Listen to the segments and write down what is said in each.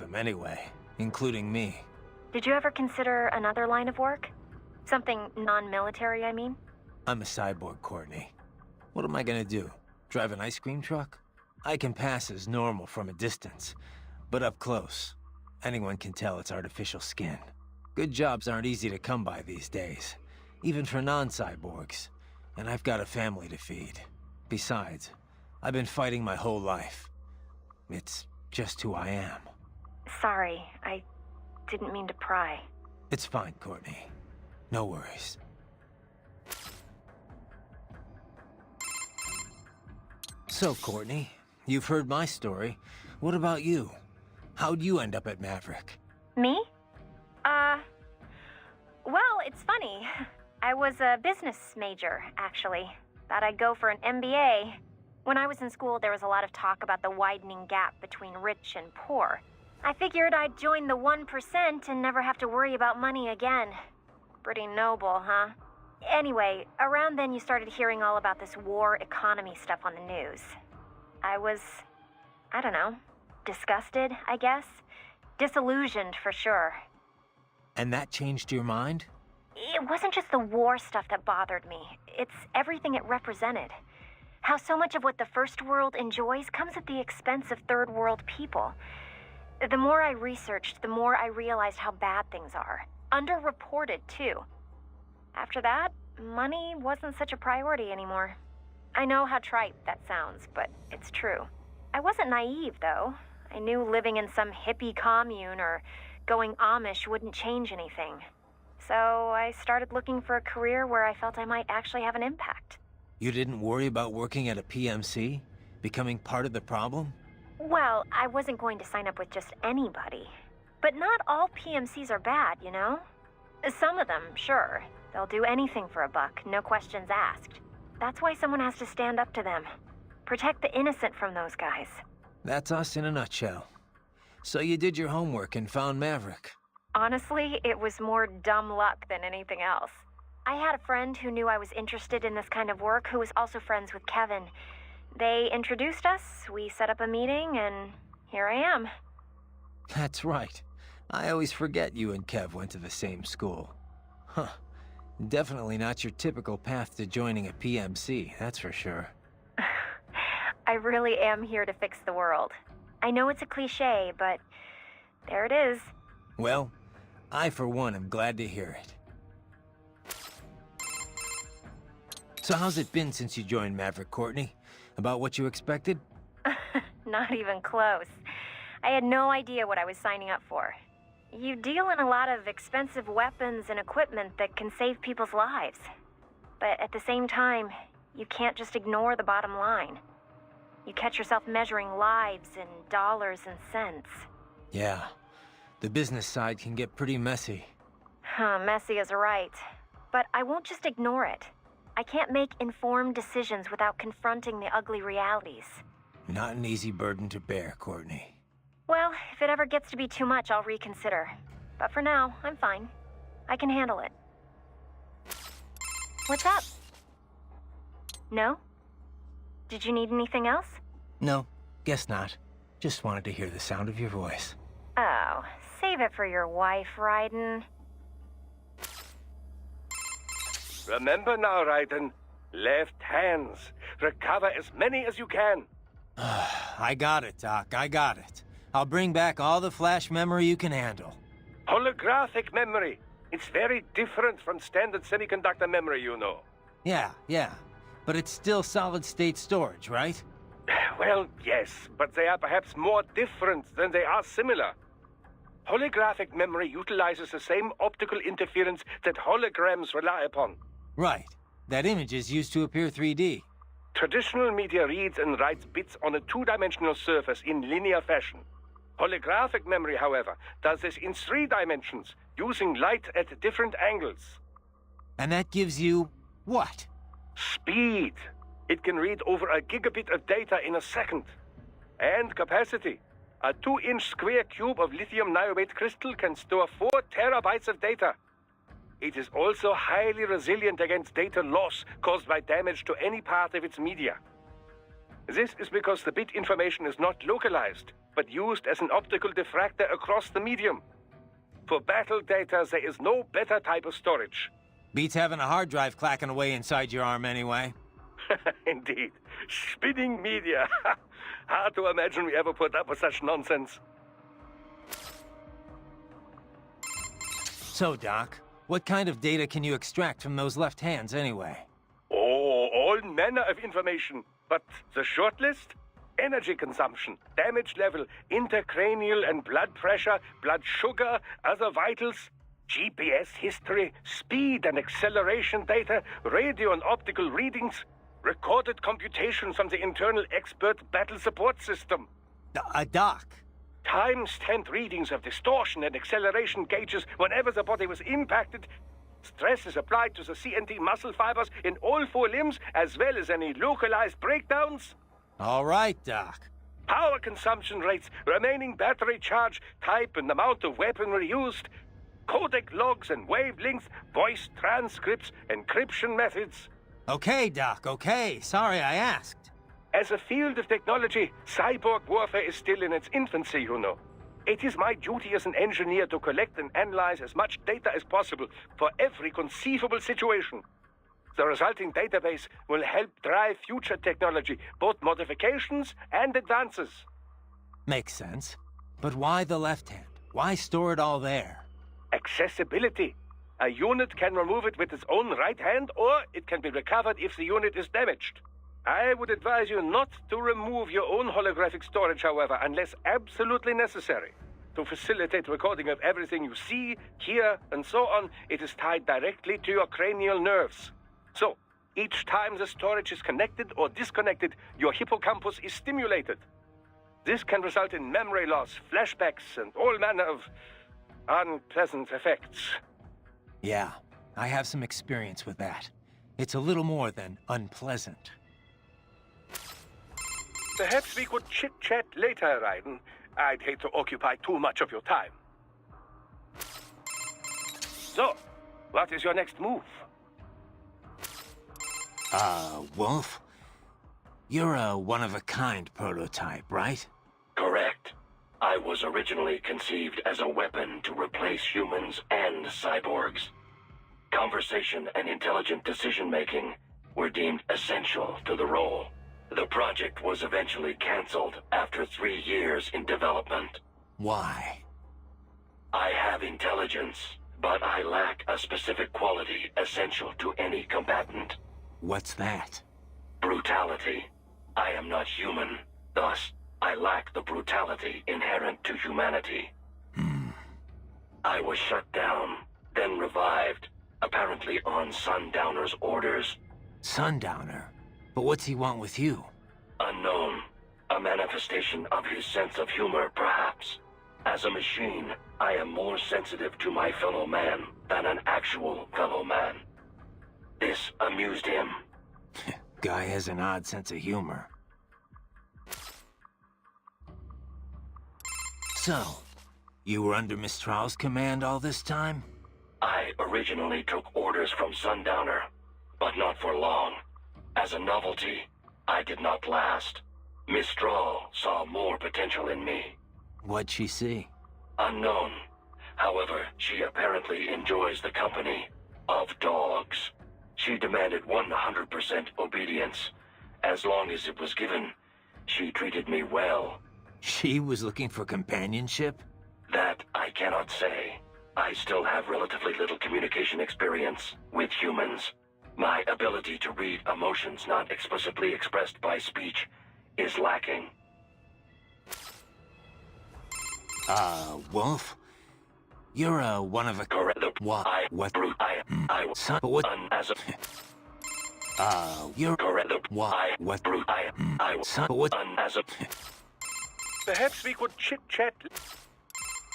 them anyway, including me. Did you ever consider another line of work? Something non-military, I mean? I'm a cyborg, Courtney. What am I gonna do? Drive an ice cream truck? I can pass as normal from a distance, but up close, anyone can tell it's artificial skin. Good jobs aren't easy to come by these days, even for non-cyborgs, and I've got a family to feed. Besides, I've been fighting my whole life. It's just who I am. Sorry, I didn't mean to pry. It's fine, Courtney. No worries. So, Courtney, you've heard my story. What about you? How'd you end up at Maverick? Me? Well, it's funny. I was a business major, actually. Thought I'd go for an MBA. When I was in school, there was a lot of talk about the widening gap between rich and poor. I figured I'd join the 1% and never have to worry about money again. Pretty noble, huh? Anyway, around then you started hearing all about this war economy stuff on the news. I was, I don't know, disgusted, I guess. Disillusioned, for sure. And that changed your mind? It wasn't just the war stuff that bothered me. It's everything it represented. How so much of what the first world enjoys comes at the expense of third world people. The more I researched, the more I realized how bad things are. Underreported, too. After that, money wasn't such a priority anymore. I know how trite that sounds, but it's true. I wasn't naive, though. I knew living in some hippie commune or going Amish wouldn't change anything. So I started looking for a career where I felt I might actually have an impact. You didn't worry about working at a PMC? Becoming part of the problem? Well, I wasn't going to sign up with just anybody. But not all PMCs are bad, you know? Some of them, sure. They'll do anything for a buck, no questions asked. That's why someone has to stand up to them. Protect the innocent from those guys. That's us in a nutshell. So you did your homework and found Maverick. Honestly, it was more dumb luck than anything else. I had a friend who knew I was interested in this kind of work who was also friends with Kevin. They introduced us, we set up a meeting, and here I am. That's right. I always forget you and Kev went to the same school. Huh. Definitely not your typical path to joining a PMC, that's for sure. I really am here to fix the world. I know it's a cliché, but there it is. Well, I for one am glad to hear it. So how's it been since you joined Maverick, Courtney? About what you expected? Not even close. I had no idea what I was signing up for. You deal in a lot of expensive weapons and equipment that can save people's lives. But at the same time, you can't just ignore the bottom line. You catch yourself measuring lives in dollars and cents. Yeah, the business side can get pretty messy. Messy is right. But I won't just ignore it. I can't make informed decisions without confronting the ugly realities. Not an easy burden to bear, Courtney. Well, if it ever gets to be too much, I'll reconsider. But for now, I'm fine. I can handle it. What's up? No? Did you need anything else? No, guess not. Just wanted to hear the sound of your voice. Oh, save it for your wife, Raiden. Remember now, Raiden. Left hands. Recover as many as you can. I got it, Doc. I got it. I'll bring back all the flash memory you can handle. Holographic memory. It's very different from standard semiconductor memory, you know. Yeah. But it's still solid-state storage, right? Well, yes, but they are perhaps more different than they are similar. Holographic memory utilizes the same optical interference that holograms rely upon. Right. That image is used to appear 3D. Traditional media reads and writes bits on a two-dimensional surface in linear fashion. Holographic memory, however, does this in 3 dimensions, using light at different angles. And that gives you what? Speed. It can read over a gigabit of data in a second. And capacity. A 2-inch square cube of lithium niobate crystal can store 4 terabytes of data. It is also highly resilient against data loss caused by damage to any part of its media. This is because the bit information is not localized, but used as an optical diffractor across the medium. For battle data, there is no better type of storage. Beats having a hard drive clacking away inside your arm anyway. Indeed. Spinning media. Hard to imagine we ever put up with such nonsense. So, Doc, what kind of data can you extract from those left hands anyway? Oh, all manner of information. But the short list? Energy consumption, damage level, intracranial and blood pressure, blood sugar, other vitals, GPS history, speed and acceleration data, radio and optical readings, recorded computations from the internal expert battle support system. Doc. Time-stamped readings of distortion and acceleration gauges whenever the body was impacted. Stress is applied to the CNT muscle fibers in all 4 limbs, as well as any localized breakdowns. All right, Doc. Power consumption rates, remaining battery charge, type and amount of weaponry used, codec logs and wavelengths, voice transcripts, encryption methods. Okay, Doc, okay. Sorry I asked. As a field of technology, cyborg warfare is still in its infancy, you know. It is my duty as an engineer to collect and analyze as much data as possible for every conceivable situation. The resulting database will help drive future technology, both modifications and advances. Makes sense. But why the left hand? Why store it all there? Accessibility. A unit can remove it with its own right hand, or it can be recovered if the unit is damaged. I would advise you not to remove your own holographic storage, however, unless absolutely necessary. To facilitate recording of everything you see, hear, and so on, it is tied directly to your cranial nerves. So, each time the storage is connected or disconnected, your hippocampus is stimulated. This can result in memory loss, flashbacks, and all manner of unpleasant effects. Yeah, I have some experience with that. It's a little more than unpleasant. Perhaps we could chit-chat later, Raiden. I'd hate to occupy too much of your time. So, what is your next move? Wolf? You're a one-of-a-kind prototype, right? Correct. I was originally conceived as a weapon to replace humans and cyborgs. Conversation and intelligent decision-making were deemed essential to the role. The project was eventually cancelled after 3 years in development. Why? I have intelligence, but I lack a specific quality essential to any combatant. What's that? Brutality. I am not human, thus I lack the brutality inherent to humanity. I was shut down, then revived, apparently on Sundowner's orders. Sundowner? But what's he want with you? Unknown. A manifestation of his sense of humor, perhaps. As a machine, I am more sensitive to my fellow man than an actual fellow man. This amused him. Guy has an odd sense of humor. So, you were under Mistral's command all this time? I originally took orders from Sundowner, but not for long. As a novelty, I did not last. Mistral saw more potential in me. What'd she see? Unknown. However, she apparently enjoys the company of dogs. She demanded 100% obedience. As long as it was given, she treated me well. She was looking for companionship? That I cannot say. I still have relatively little communication experience with humans. My ability to read emotions not explicitly expressed by speech is lacking. Wolf? You're a one-of-a... Correct. What? What? Son, but what? As a... You're... Correct. What? What? Son, but what? As a... Perhaps we could chit-chat.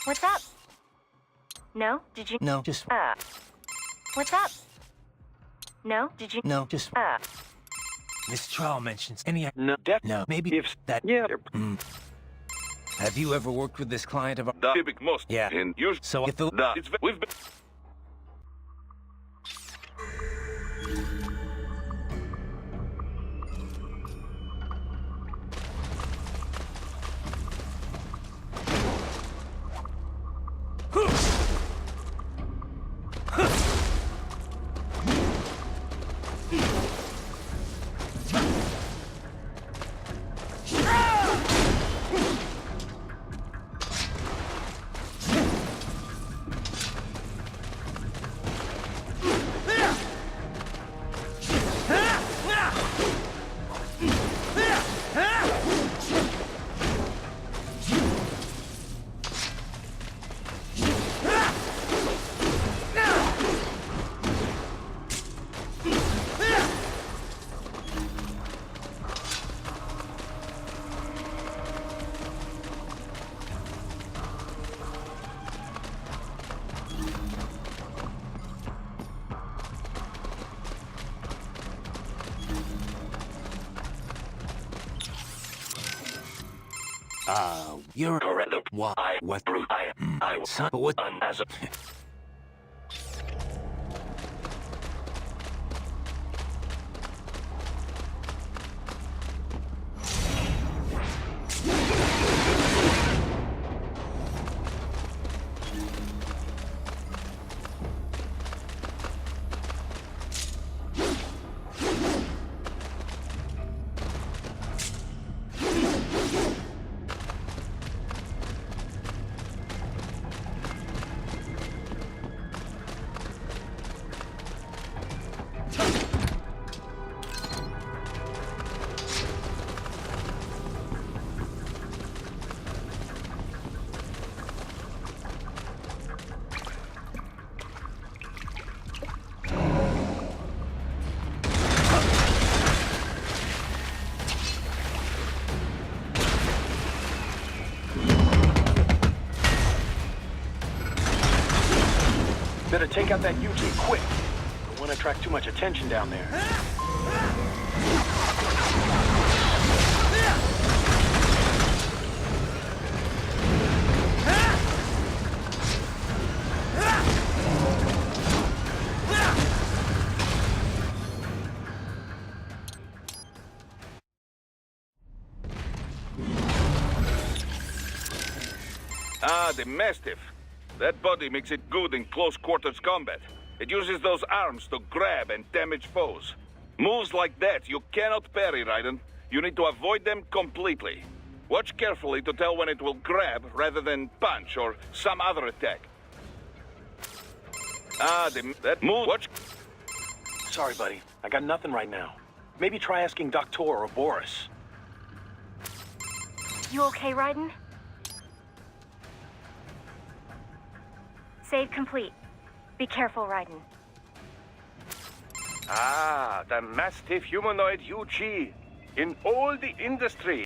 What's up? No? Did you? No, just... What's up? No? Did you? No, just... Mistral mentions any... No, No, maybe if that... yeah. Have you ever worked with this client of... The big most. Yeah. In use. So if the... It's we've been. You're... Correct. Why? What? I Son, but what... as a... Better take out that UG quick. Don't want to attract too much attention down there. Ah, the Mastiff. That body makes it good in close quarters combat. It uses those arms to grab and damage foes. Moves like that you cannot parry, Raiden. You need to avoid them completely. Watch carefully to tell when it will grab rather than punch or some other attack. Ah, that move. Watch. Sorry, buddy. I got nothing right now. Maybe try asking Doctor or Boris. You okay, Raiden? Save complete. Be careful, Raiden. Ah, the Mastiff humanoid UG. In all the industry,